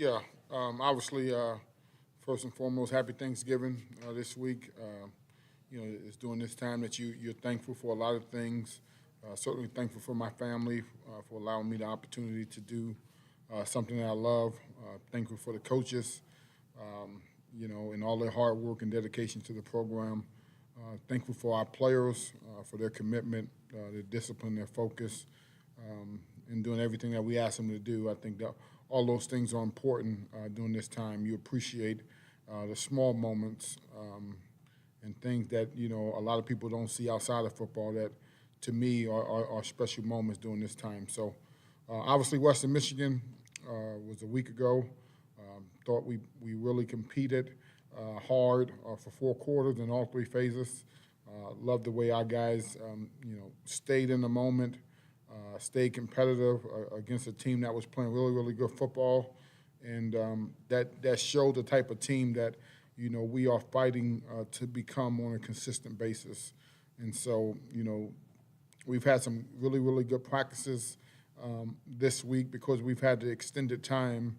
Yeah, obviously, first and foremost, happy Thanksgiving this week. It's during this time that you're thankful for a lot of things. Certainly thankful for my family for allowing me the opportunity to do something that I love. Thankful for the coaches, and all their hard work and dedication to the program. Thankful for our players for their commitment, their discipline, their focus, and doing everything that we ask them to do. I think that all those things are important during this time. You appreciate the small moments and things that a lot of people don't see outside of football that, to me, are special moments during this time. So, obviously, Western Michigan was a week ago. Thought we really competed hard for 4 quarters in all 3 phases. Loved the way our guys, stayed in the moment, stayed competitive against a team that was playing really, really good football, and that showed the type of team that we are fighting to become on a consistent basis. And so, we've had some really, really good practices this week because we've had the extended time.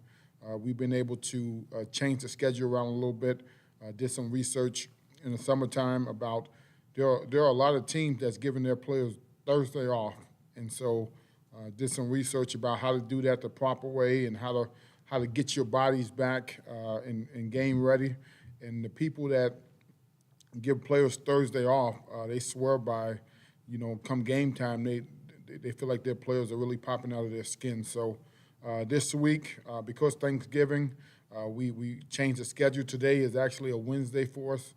We've been able to change the schedule around a little bit. Did some research in the summertime about there are a lot of teams that's giving their players Thursday off, and so did some research about how to do that the proper way and how to get your bodies back and game ready. And the people that give players Thursday off, they swear by, come game time, they feel like their players are really popping out of their skin. So this week, because Thanksgiving, we changed the schedule. Today is actually a Wednesday for us.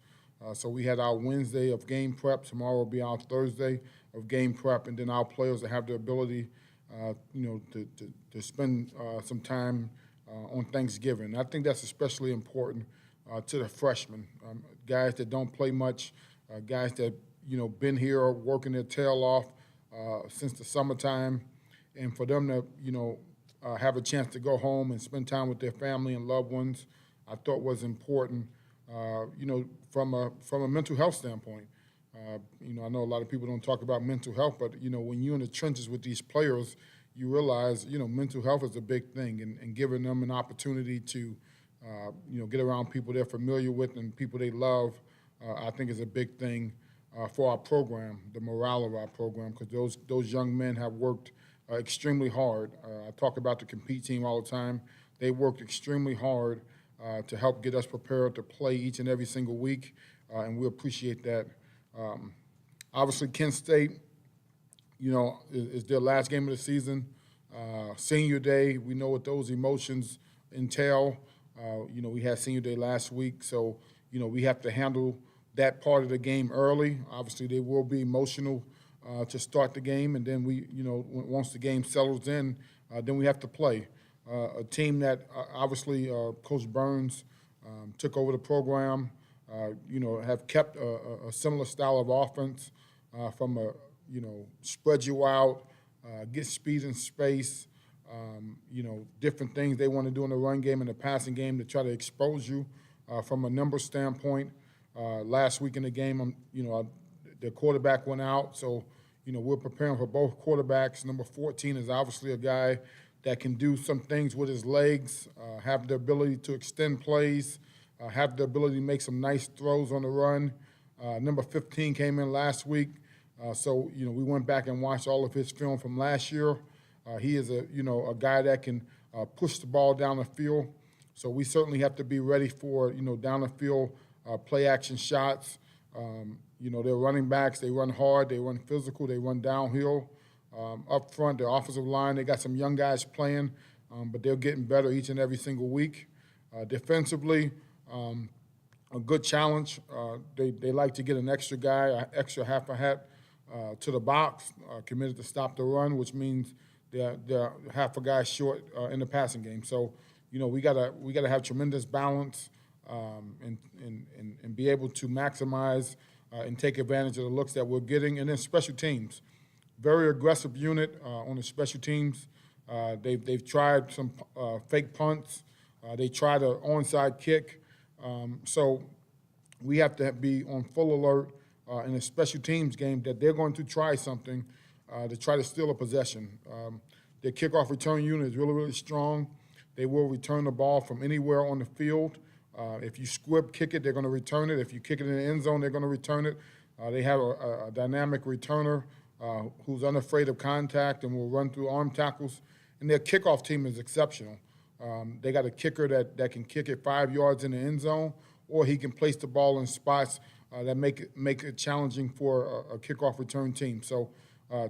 So we had our Wednesday of game prep. Tomorrow will be our Thursday of game prep, and then our players will have the ability, to spend some time on Thanksgiving. I think that's especially important to the freshmen, guys that don't play much, guys that been here working their tail off since the summertime, and for them to have a chance to go home and spend time with their family and loved ones, I thought was important. From a mental health standpoint. I know a lot of people don't talk about mental health, but when you're in the trenches with these players, you realize mental health is a big thing, and giving them an opportunity to get around people they're familiar with and people they love, I think is a big thing for our program, the morale of our program, because those young men have worked extremely hard. I talk about the compete team all the time. They worked extremely hard to help get us prepared to play each and every single week, and we appreciate that. Obviously, Kent State, is their last game of the season. Senior Day, we know what those emotions entail. We had Senior Day last week, so, we have to handle that part of the game early. Obviously, they will be emotional to start the game, and then once the game settles in, then we have to play. A team that obviously Coach Burns took over the program, have kept a similar style of offense from spread you out, get speed and space, different things they want to do in the run game and the passing game to try to expose you from a number standpoint. Last week in the game, the quarterback went out, so we're preparing for both quarterbacks. Number 14 is obviously a guy that can do some things with his legs, have the ability to extend plays, have the ability to make some nice throws on the run. Number 15 came in last week, so we went back and watched all of his film from last year. He is a guy that can push the ball down the field, so we certainly have to be ready for down the field play action shots. They're running backs, they run hard, they run physical, they run downhill. Up front, their offensive line, they got some young guys playing, but they're getting better each and every single week. Defensively, a good challenge. They like to get an extra guy, an extra half a hat to the box, committed to stop the run, which means they're half a guy short in the passing game. So, we gotta have tremendous balance and be able to maximize and take advantage of the looks that we're getting, and then special teams. Very aggressive unit on the special teams. They've tried some fake punts. They tried an onside kick. So we have to be on full alert in a special teams game that they're going to try something to try to steal a possession. Their kickoff return unit is really, really strong. They will return the ball from anywhere on the field. If you squib kick it, they're going to return it. If you kick it in the end zone, they're going to return it. They have a dynamic returner who's unafraid of contact and will run through arm tackles. And their kickoff team is exceptional. They got a kicker that can kick it 5 yards in the end zone, or he can place the ball in spots that make it challenging for a kickoff return team. So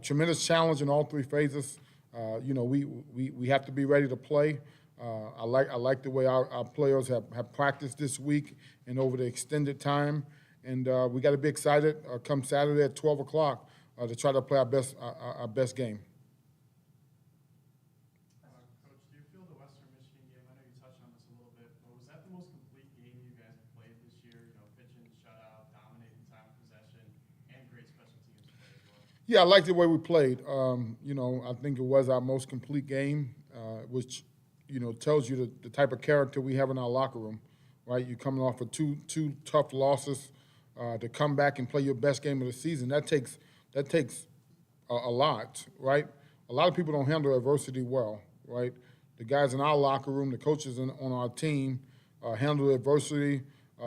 tremendous challenge in all three phases. We have to be ready to play. I like the way our players have practiced this week and over the extended time. And we got to be excited come Saturday at 12 o'clock to try to play our best game. Coach, do you feel the Western Michigan game, I know you touched on this a little bit, but was that the most complete game you guys have played this year? Pitching, shutout, dominating time of possession, and great special teams play as well? Yeah, I like the way we played. I think it was our most complete game, which, tells you the type of character we have in our locker room, right? You're coming off of two tough losses to come back and play your best game of the season. That takes a lot, right? A lot of people don't handle adversity well, right? The guys in our locker room, the coaches on our team handle adversity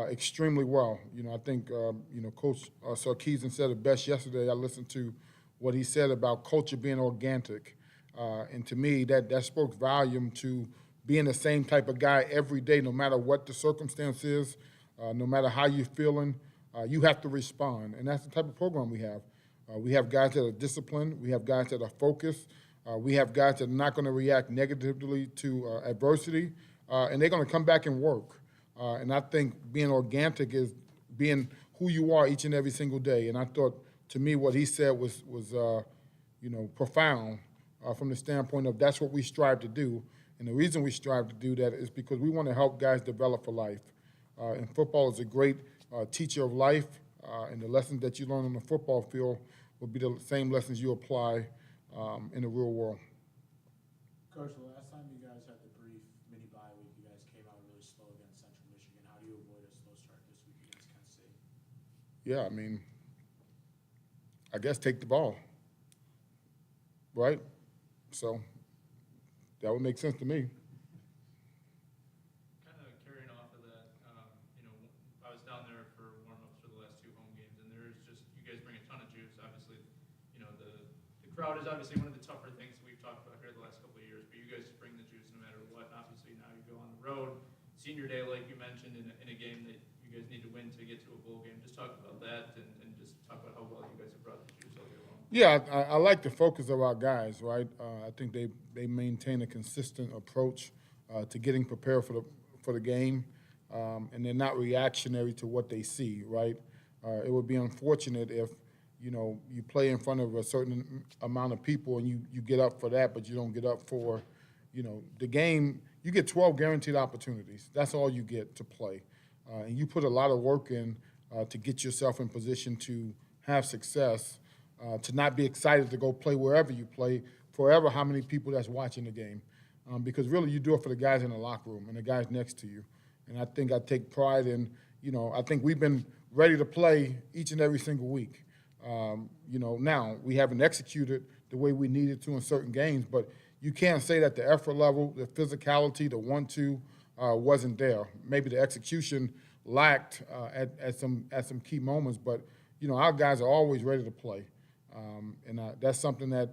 extremely well. I think, Coach Sarkisian said it best yesterday. I listened to what he said about culture being organic. And to me, that spoke volume to being the same type of guy every day, no matter what the circumstance is, no matter how you're feeling, you have to respond. And that's the type of program we have. We have guys that are disciplined. We have guys that are focused. We have guys that are not going to react negatively to adversity, and they're going to come back and work. And I think being organic is being who you are each and every single day. And I thought, to me, what he said was profound from the standpoint of that's what we strive to do. And the reason we strive to do that is because we want to help guys develop for life. And football is a great teacher of life, and the lessons that you learn on the football field will be the same lessons you apply in the real world. Coach, the last time you guys had the brief mini bye week, you guys came out really slow against Central Michigan. How do you avoid a slow start this week against Kent State? Yeah, I guess take the ball, right? So that would make sense to me. Kind of carrying off of that, I was down there for warm-ups for the last two home games, and you guys bring a ton of juice. Obviously, the crowd is obviously one of the tougher things we've talked about here the last couple of years, but you guys bring the juice no matter what. And obviously now you go on the road, senior day, like you mentioned, in a game that you guys need to win to get to a bowl game. Just talk about that and just talk about how well you guys have brought the juice all year long. Yeah, I like the focus of our guys, right? I think they maintain a consistent approach to getting prepared for the game, and they're not reactionary to what they see, right? It would be unfortunate if you play in front of a certain amount of people and you get up for that, but you don't get up for the game. You get 12 guaranteed opportunities. That's all you get to play, and you put a lot of work in to get yourself in position to have success. To not be excited to go play wherever you play, forever how many people that's watching the game. Because really you do it for the guys in the locker room and the guys next to you. And I think I take pride in, I think we've been ready to play each and every single week. Now we haven't executed the way we needed to in certain games, but you can't say that the effort level, the physicality, the 1-2 wasn't there. Maybe the execution lacked at some key moments, but our guys are always ready to play. And that's something that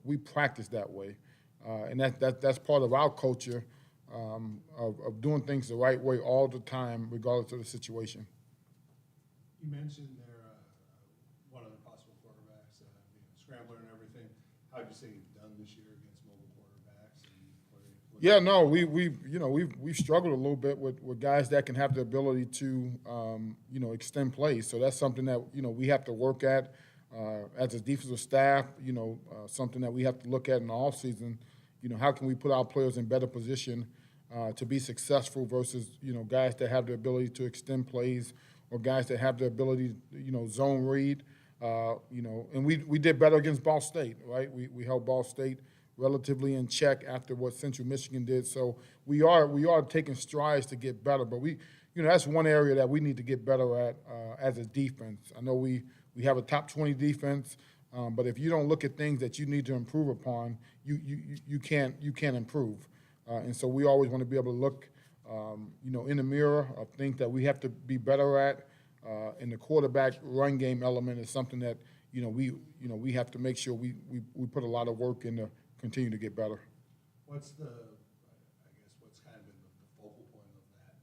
we practice that way, and that's part of our culture of doing things the right way all the time, regardless of the situation. You mentioned they're one of the possible quarterbacks, scrambler and everything. How would you say you've done this year against mobile quarterbacks? Yeah, no, we've struggled a little bit with guys that can have the ability to extend plays. So that's something that we have to work at. As a defensive staff, something that we have to look at in the offseason, how can we put our players in better position to be successful versus, guys that have the ability to extend plays or guys that have the ability to, zone read, and we did better against Ball State, right? We held Ball State relatively in check after what Central Michigan did. So we are taking strides to get better, but that's one area that we need to get better at as a defense. I know we have a top 20 defense, but if you don't look at things that you need to improve upon, you can't improve. And so we always want to be able to look, in the mirror of things that we have to be better at. And the quarterback run game element is something that, we have to make sure we put a lot of work in to continue to get better. What's kind of been the focal point of that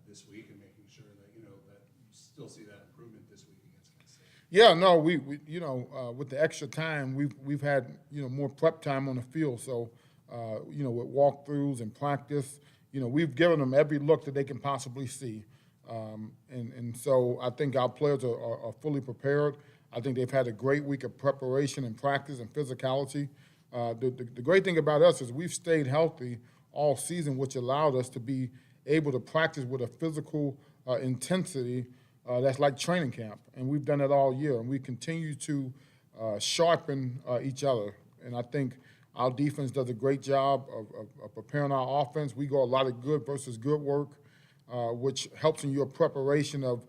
this week, and making sure that, that you still see that improvement this week against Kent State? Yeah, no, we with the extra time, we've had, more prep time on the field. So, with walkthroughs and practice, we've given them every look that they can possibly see. And so I think our players are fully prepared. I think they've had a great week of preparation and practice and physicality. The great thing about us is we've stayed healthy all season, which allowed us to be able to practice with a physical intensity that's like training camp. And we've done it all year, and we continue to sharpen each other. And I think our defense does a great job of preparing our offense. We go a lot of good versus good work, which helps in your preparation of,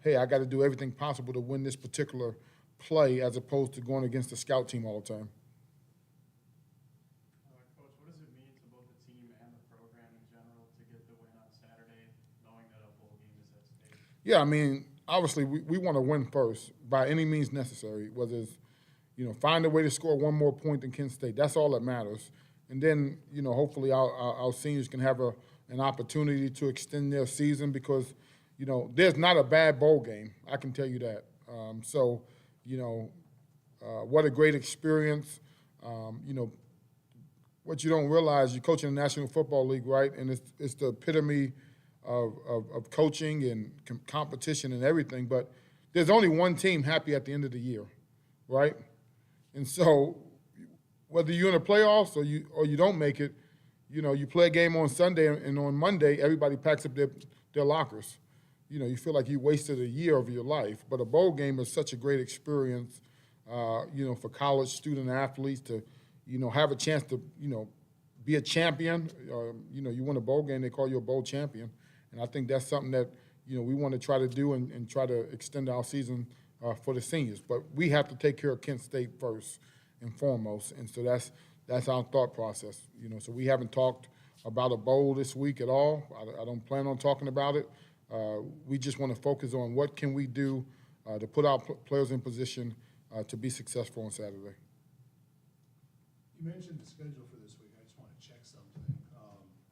hey, I got to do everything possible to win this particular play, as opposed to going against the scout team all the time. Coach, what does it mean to both the team and the program in general to get the win on Saturday, knowing that a bowl game is at stake? Yeah, I mean, obviously we want to win first by any means necessary, whether it's, find a way to score one more point than Kent State. That's all that matters. And then, hopefully our seniors can have an opportunity to extend their season, because, there's not a bad bowl game. I can tell you that. What a great experience. What you don't realize, you're coaching in the National Football League, right? And it's the epitome of coaching and competition and everything. But there's only one team happy at the end of the year, right? And so whether you're in the playoffs or you don't make it, you play a game on Sunday, and on Monday everybody packs up their lockers. You feel like you wasted a year of your life. But a bowl game is such a great experience, for college student athletes to, have a chance to, be a champion. You win a bowl game, they call you a bowl champion. And I think that's something that, we want to try to do and try to extend our season for the seniors. But we have to take care of Kent State first and foremost. And so that's our thought process. So we haven't talked about a bowl this week at all. I don't plan on talking about it. We just want to focus on what can we do to put our players in position to be successful on Saturday. You mentioned the schedule for this week. I just want to check something,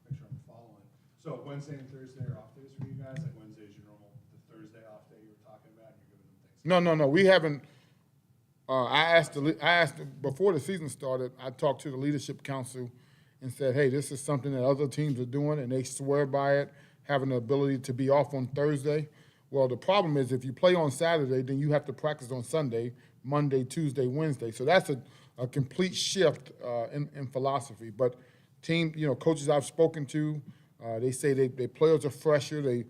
make sure I'm following. So Wednesday and Thursday are off days for you guys? Like Wednesday is your normal, the Thursday off day you were talking about, and you're giving them things? No. We haven't. I asked before the season started. I talked to the leadership council and said, hey, this is something that other teams are doing, and they swear by it, having the ability to be off on Thursday. Well, the problem is if you play on Saturday, then you have to practice on Sunday, Monday, Tuesday, Wednesday. So that's a complete shift in philosophy. But coaches I've spoken to, they say their players are fresher.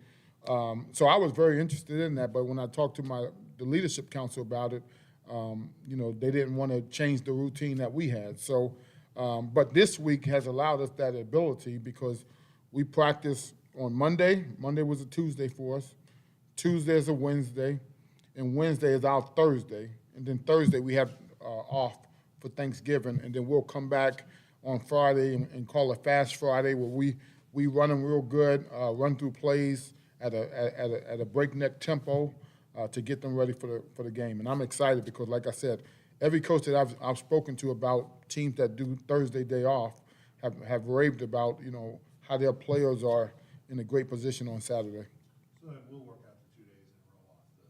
So I was very interested in that. But when I talked to the leadership council about it, they didn't want to change the routine that we had. So, but this week has allowed us that ability, because we practice on Monday. Monday was a Tuesday for us. Tuesday is a Wednesday, and Wednesday is our Thursday. And then Thursday we have off for Thanksgiving, and then we'll come back on Friday and call it Fast Friday, where we run them real good, run through plays at a breakneck tempo to get them ready for the game. And I'm excited because, like I said, every coach that I've spoken to about teams that do Thursday day off have raved about how their players are in a great position on Saturday. So then we'll work out the 2 days and roll off the.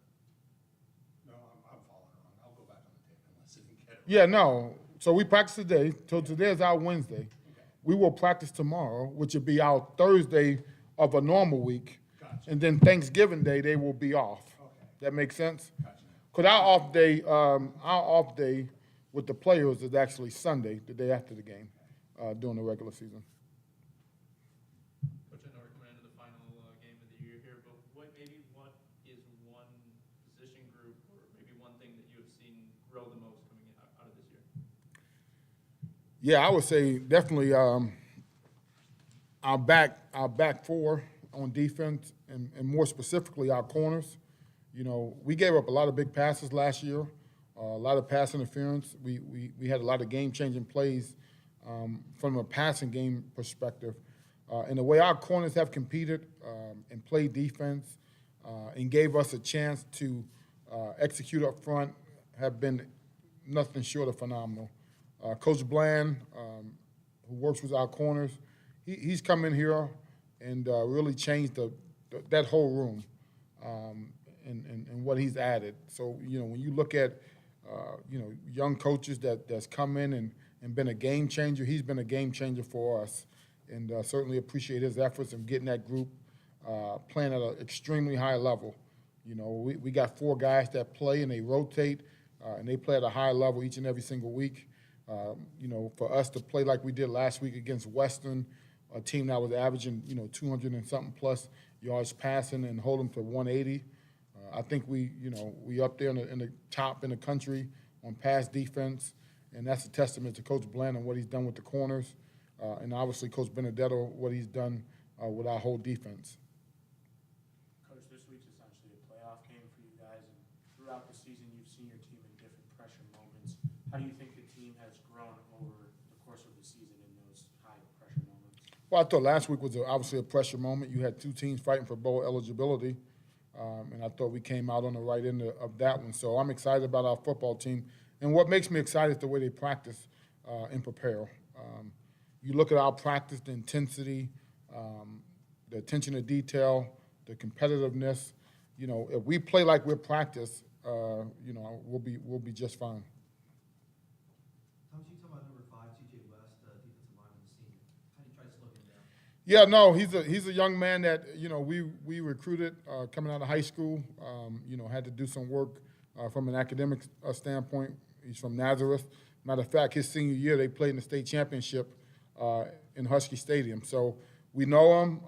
No, I'm following wrong. I'll go back on the tape unless it can get it. Yeah, no. So we practice today. So today is our Wednesday. Okay. We will practice tomorrow, which will be our Thursday of a normal week. Gotcha. And then Thanksgiving Day, they will be off. Okay. That makes sense? Gotcha. Because our off day with the players is actually Sunday, the day after the game, during the regular season. Coach, I know we're coming into the final game of the year here, but what is one position group or maybe one thing that you have seen grow the most coming out of this year? Yeah, I would say definitely our back four on defense, and more specifically our corners. We gave up a lot of big passes last year, a lot of pass interference. We had a lot of game-changing plays from a passing game perspective. And the way our corners have competed and played defense and gave us a chance to execute up front have been nothing short of phenomenal. Coach Bland, who works with our corners, he's come in here and really changed that whole room and what he's added. So, when you look at, young coaches that's come in and been a game changer, he's been a game changer for us. And certainly appreciate his efforts in getting that group playing at an extremely high level. We got 4 guys that play and they rotate, and they play at a high level each and every single week. For us to play like we did last week against Western, a team that was averaging, 200 and something plus yards passing and hold them to 180. I think we up there in the top in the country on pass defense, and that's a testament to Coach Bland and what he's done with the corners, and obviously Coach Benedetto, what he's done with our whole defense. Coach, this week's essentially a playoff game for you guys, and throughout the season, you've seen your team in different pressure moments. How do you think the team has grown over the course of the season in those high pressure moments? Well, I thought last week was obviously a pressure moment. You had 2 teams fighting for bowl eligibility, and I thought we came out on the right end of that one. So I'm excited about our football team. And what makes me excited is the way they practice and prepare. You look at our practice, the intensity, the attention to detail, the competitiveness. If we play like we're practiced, we'll be just fine. Thomas, you talk about number 5, TJ West, defensive lineman, senior. How do you try to slow him down? Yeah, no, he's a young man that we recruited coming out of high school. Had to do some work from an academic standpoint. He's from Nazareth. Matter of fact, his senior year they played in the state championship in Husky Stadium. So we know him.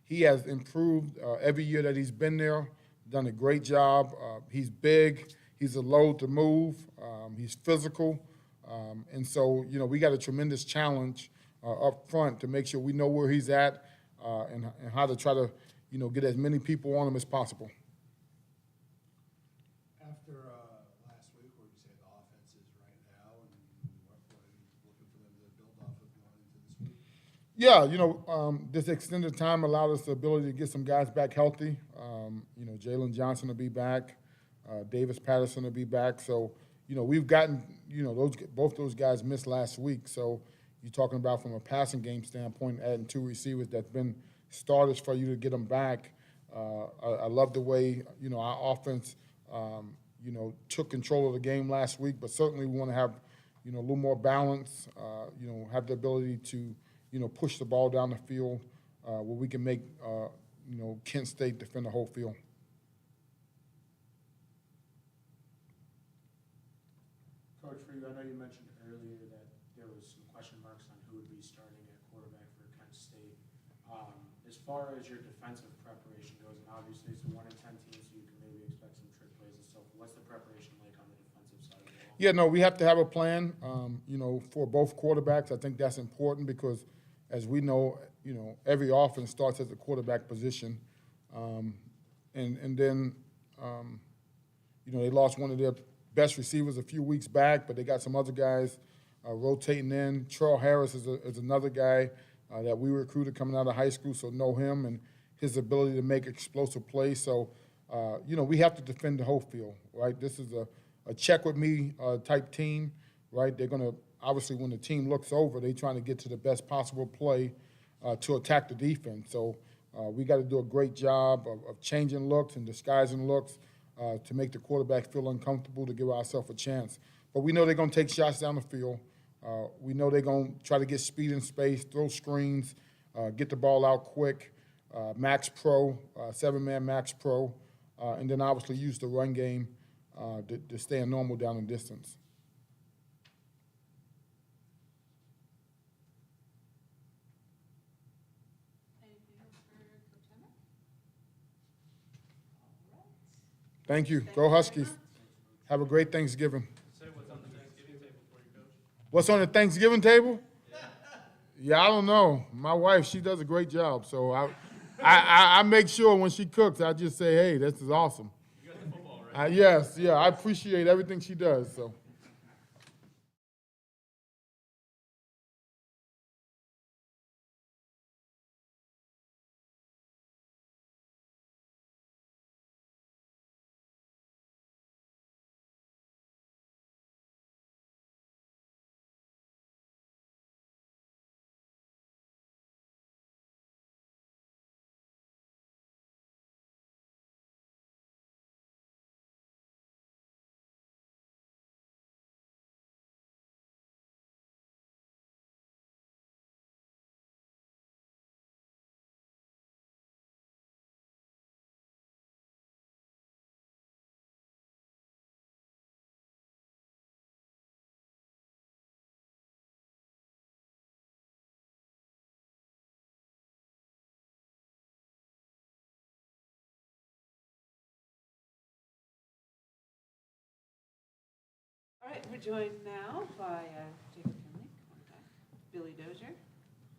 He has improved every year that he's been there. Done a great job. He's big. He's a load to move. He's physical. And so, we got a tremendous challenge up front to make sure we know where he's at and how to try to, get as many people on him as possible. After last week, where you say the offense is right now, and what are you looking for them to build off of going into this week? Yeah, this extended time allowed us the ability to get some guys back healthy. Jalen Johnson will be back. Davis Patterson will be back. So, we've gotten, both those guys missed last week. So you're talking about from a passing game standpoint, adding 2 receivers that's been starters for you to get them back. I love the way, our offense, took control of the game last week, but certainly we want to have, a little more balance, have the ability to, push the ball down the field where we can make, Kent State defend the whole field. Coach, for you, I know you mentioned earlier that there was some question marks on who would be starting at quarterback for Kent State. As far as your defensive preparation goes, and obviously it's a 1-10 team, so you can maybe expect some trick plays and stuff. What's the preparation like on the defensive side of the ball? Yeah, no, we have to have a plan, for both quarterbacks. I think that's important because, as we know, every offense starts at the quarterback position. And then, they lost one of their best receivers a few weeks back, but they got some other guys rotating in. Terrell Harris is another guy that we recruited coming out of high school, so know him and his ability to make explosive plays. So, we have to defend the whole field, right? This is a check with me type team, right? They're going to, obviously, when the team looks over, they're trying to get to the best possible play to attack the defense. So we got to do a great job of changing looks and disguising looks to make the quarterback feel uncomfortable, to give ourselves a chance. But we know they're going to take shots down the field. We know they're going to try to get speed in space, throw screens, get the ball out quick, max pro, 7-man max pro, and then obviously use the run game to stay a normal down and distance. Anything else for Coach Hammock? All right. Thank you. Go Huskies. Have a great Thanksgiving. Say what's on the Thanksgiving table for you, Coach. What's on the Thanksgiving table? Yeah, I don't know. My wife, she does a great job. So I make sure when she cooks, I just say, hey, this is awesome. You got the football, right? Yes, yeah, I appreciate everything she does. So. All right, we're joined now by Jacob Hammock, quarterback, Billy Dozier,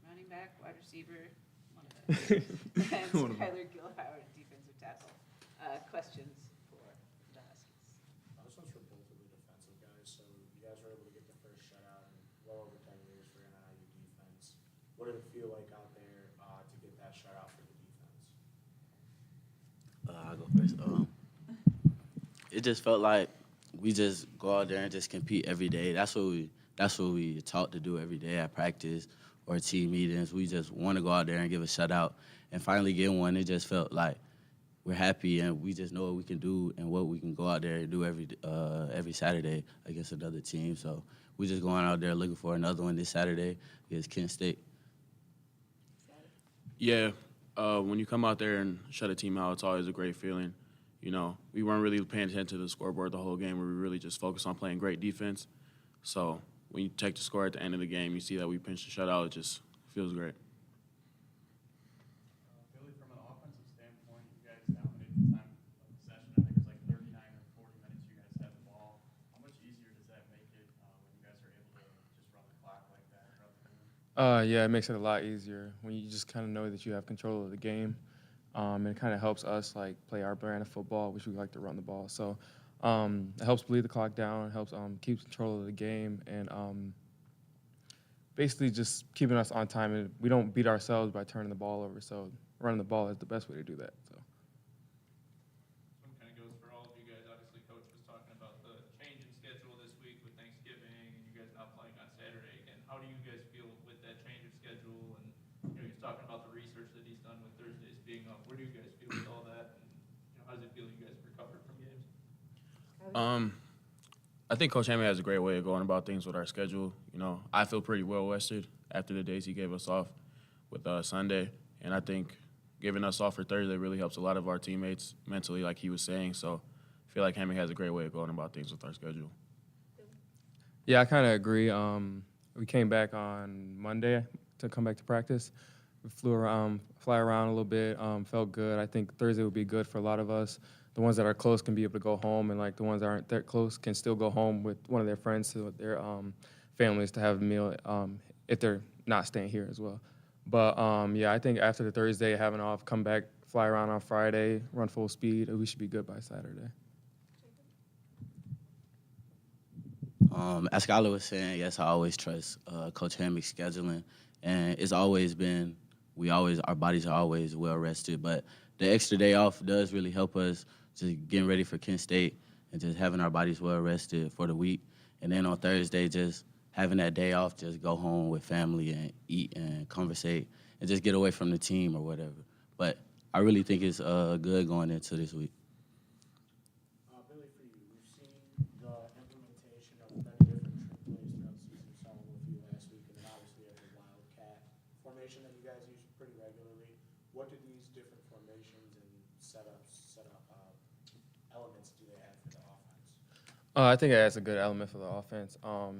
running back, wide receiver, one of those, and Skylar Gilhoward, defensive tackle. Questions for the Huskies? This one's for both of the defensive guys. So you guys were able to get the first shutout in well over 10 years for an NIU defense. What did it feel like out there to get that shutout for the defense? I'll go first. It just felt like we just go out there and just compete every day. That's what we taught to do every day at practice or team meetings. We just want to go out there and give a shutout, and finally get one. It just felt like we're happy, and we just know what we can do and what we can go out there and do every Saturday against another team. So we're just going out there looking for another one this Saturday against Kent State. Yeah, when you come out there and shut a team out, it's always a great feeling. You know, we weren't really paying attention to the scoreboard the whole game. We were really just focused on playing great defense. So when you check the score at the end of the game, you see that we pinched the shutout. It just feels great. Billy, from an offensive standpoint, you guys dominated the time of possession. I think it was like 39 or 40 minutes you guys had the ball. How much easier does that make it when you guys are able to just run the clock like that throughout the game? Yeah, it makes it a lot easier when you just kind of know that you have control of the game. And it kind of helps us like play our brand of football, which we like to run the ball. So it helps bleed the clock down, helps keep control of the game, and basically just keeping us on time. And we don't beat ourselves by turning the ball over. So running the ball is the best way to do that. So. This one kind of goes for all of you guys. Obviously, Coach was talking about the change in schedule this week with Thanksgiving and you guys not playing on Saturday again. How do you guys feel with that change of schedule? And he's talking about the research that he's done with Thursdays being up. Where do you guys feel with all that? And how does it feel you guys recovered from games? I think Coach Hammock has a great way of going about things with our schedule. You know, I feel pretty well rested after the days he gave us off with Sunday, and I think giving us off for Thursday really helps a lot of our teammates mentally, like he was saying. So I feel like Hammock has a great way of going about things with our schedule. Yeah, I kind of agree. We came back on Monday to come back to practice. We fly around a little bit, felt good. I think Thursday would be good for a lot of us. The ones that are close can be able to go home, and like the ones that aren't that close can still go home with one of their friends to their families to have a meal if they're not staying here as well. But yeah, I think after the Thursday having off, come back, fly around on Friday, run full speed, we should be good by Saturday. As Skylar was saying, yes, I always trust Coach Hammock's scheduling, and it's always been our bodies are always well rested. But the extra day off does really help us just getting ready for Kent State and just having our bodies well rested for the week. And then on Thursday, just having that day off, just go home with family and eat and conversate and just get away from the team or whatever. But I really think it's good going into this week. Billy, for you, we've seen the implementation of many different trick plays throughout the season. We saw one with you last week, and then obviously you have the Wildcat formation that you guys use pretty regularly. What do these different formations and setup elements do they add for the offense? I think it adds a good element for the offense.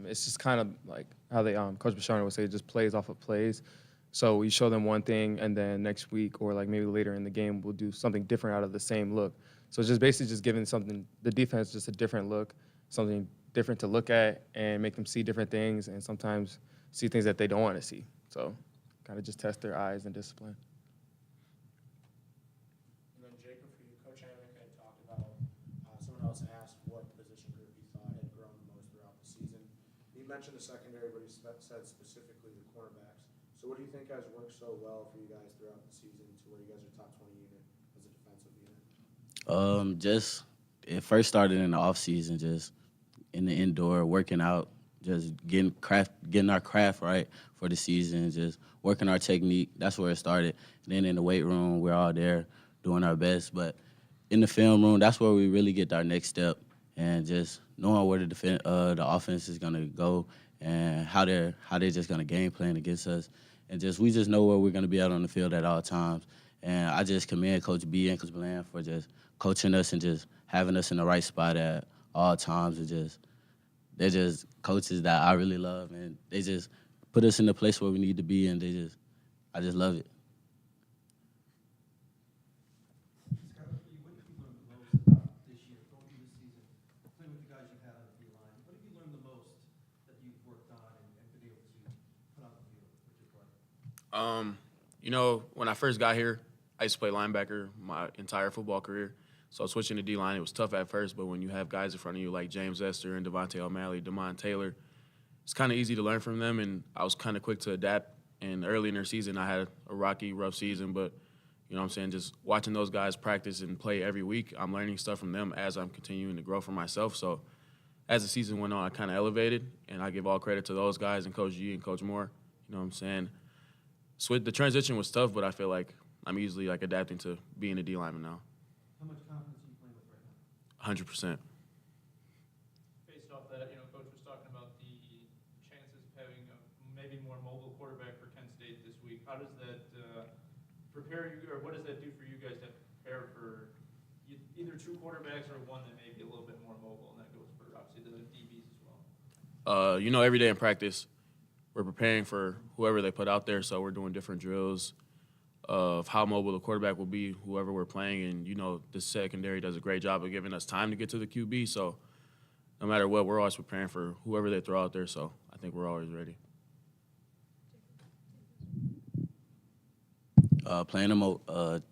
It's just kind of like how they Coach Bashar would say, just plays off of plays. So we show them one thing, and then next week or like maybe later in the game, we'll do something different out of the same look. So it's just basically just giving the defense just a different look, something different to look at, and make them see different things, and sometimes see things that they don't want to see. So kind of just test their eyes and discipline. And then Jacob, for you, Coach Hammock had talked about, someone else asked what position group he thought had grown the most throughout the season. He mentioned the secondary, but he said specifically the cornerbacks. So what do you think has worked so well for you guys throughout the season to where you guys are top 20 unit as a defensive unit? Just it first started in the off season, just in the indoor, working out, just getting our craft right for the season, just working our technique. That's where it started. And then in the weight room, we're all there doing our best. But in the film room, that's where we really get our next step, and just knowing where the offense is gonna go and how they're just gonna game plan against us, and we just know where we're gonna be out on the field at all times. And I just commend Coach B and Coach Bland for just coaching us and just having us in the right spot at all times. They're just coaches that I really love, and they just put us in the place where we need to be, and I just love it. Skylar, for you, what have you learned the most about this year, going through this season, playing with the guys you've had on the D-line? What have you You know, when I first got here, I used to play linebacker my entire football career. So switching to D-line, it was tough at first, but when you have guys in front of you like James Esther and Devontae O'Malley, Damon Taylor, it's kind of easy to learn from them, and I was kind of quick to adapt. And early in their season, I had a rocky, rough season, but, you know what I'm saying, just watching those guys practice and play every week, I'm learning stuff from them as I'm continuing to grow for myself. So as the season went on, I kind of elevated, and I give all credit to those guys and Coach G and Coach Moore. You know what I'm saying? So the transition was tough, but I feel like I'm easily adapting to being a D lineman now. How much confidence are you playing with right now? 100%. Based off that, Coach was talking about the chances of having a maybe more mobile quarterback for Kent State this week. How does that prepare you, or what does that do for you guys to prepare for either two quarterbacks or one that may be a little bit more mobile, and that goes for obviously the DBs as well? Every day in practice, we're preparing for whoever they put out there, so we're doing different drills of how mobile the quarterback will be, whoever we're playing, and, the secondary does a great job of giving us time to get to the QB, so no matter what, we're always preparing for whoever they throw out there, so I think we're always ready.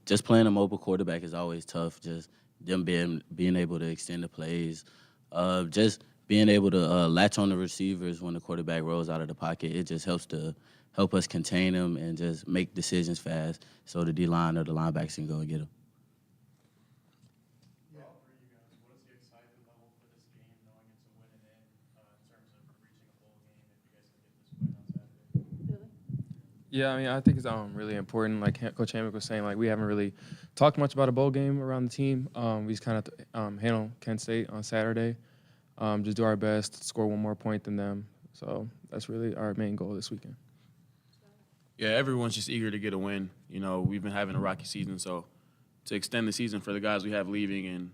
Just playing a mobile quarterback is always tough. Just them being able to extend the plays, just being able to latch on the receivers when the quarterback rolls out of the pocket. It just help us contain them and just make decisions fast, so the D line or the linebackers can go and get them. Yeah, for you guys, what is the excitement level for this game, knowing it's a win and in terms of reaching a bowl game if you guys can get this win on Saturday? Yeah, I mean, I think it's really important. Like Coach Hammock was saying, we haven't really talked much about a bowl game around the team. We just kind of handle Kent State on Saturday, just do our best, score one more point than them. So that's really our main goal this weekend. Yeah, everyone's just eager to get a win. We've been having a rocky season, so to extend the season for the guys we have leaving and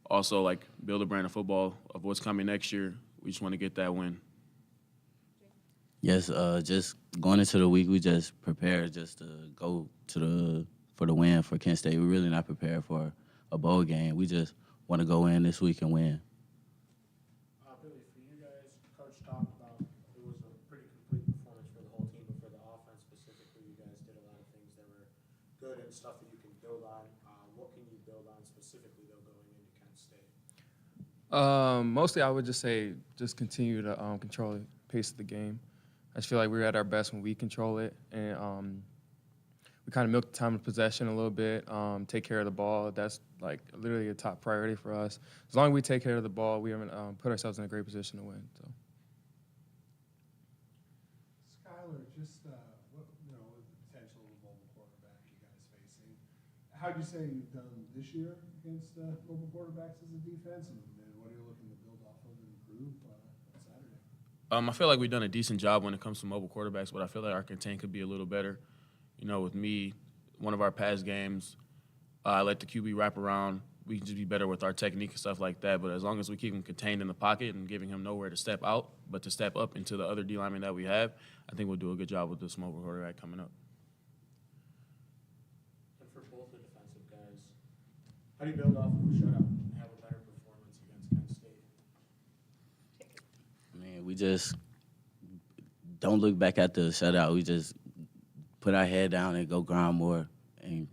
also, build a brand of football of what's coming next year, we just want to get that win. Yes, just going into the week, we just prepared just to go for the win for Kent State. We're really not prepared for a bowl game. We just want to go in this week and win. Billy, for you guys, Coach talked about it was a pretty complete performance for the whole team, but for the offense specifically, you guys did a lot of things that were good and stuff that you can build on. What can you build on specifically, though, going into Kent State? Mostly, I would just say just continue to control the pace of the game. I just feel like we're at our best when we control it, and we kind of milk the time of possession a little bit, take care of the ball. That's literally a top priority for us. As long as we take care of the ball, we haven't put ourselves in a great position to win. So. Skylar, just with the potential of a mobile quarterback you guys facing, how do you say you've done this year against mobile quarterbacks as a defense, and what are you looking to build off of and improve on Saturday? I feel like we've done a decent job when it comes to mobile quarterbacks, but I feel like our contain could be a little better. With me, one of our past games, I let the QB wrap around. We can just be better with our technique and stuff like that. But as long as we keep him contained in the pocket and giving him nowhere to step out, but to step up into the other D linemen that we have, I think we'll do a good job with this mobile quarterback coming up. And for both the defensive guys, how do you build off of a shutout and have a better performance against Kent State? I mean, we just don't look back at the shutout. We just put our head down and go grind more and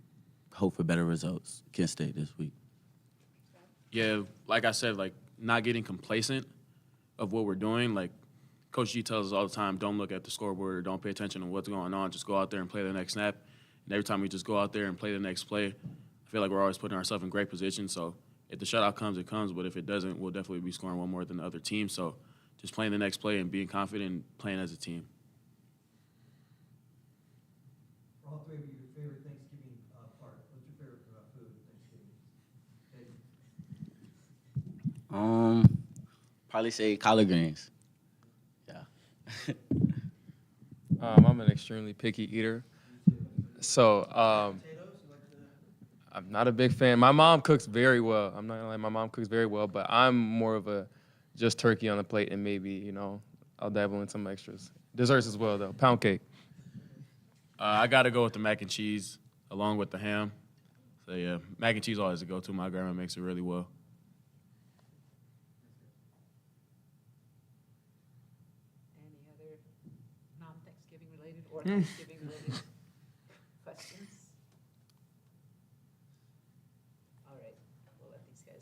hope for better results. Kent State this week. Yeah, like I said, not getting complacent of what we're doing. Coach G tells us all the time, don't look at the scoreboard or don't pay attention to what's going on. Just go out there and play the next snap. And every time we just go out there and play the next play, I feel like we're always putting ourselves in great position. So if the shutout comes, it comes. But if it doesn't, we'll definitely be scoring one more than the other team. So just playing the next play and being confident and playing as a team. For all three of you, your favorite Thanksgiving part. What's your favorite food at Thanksgiving? Probably say collard greens. Yeah. I'm an extremely picky eater, so Potatoes? You like the I'm not a big fan. My mom cooks very well. I'm not gonna lie, my mom cooks very well, but I'm more of a just turkey on the plate and maybe, I'll dabble in some extras. Desserts as well, though. Pound cake. I got to go with the mac and cheese along with the ham. So, yeah, mac and cheese always a go-to. My grandma makes it really well. Any other non-Thanksgiving related or Thanksgiving related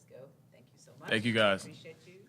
us go. Thank you so much. Thank you, guys. Appreciate you.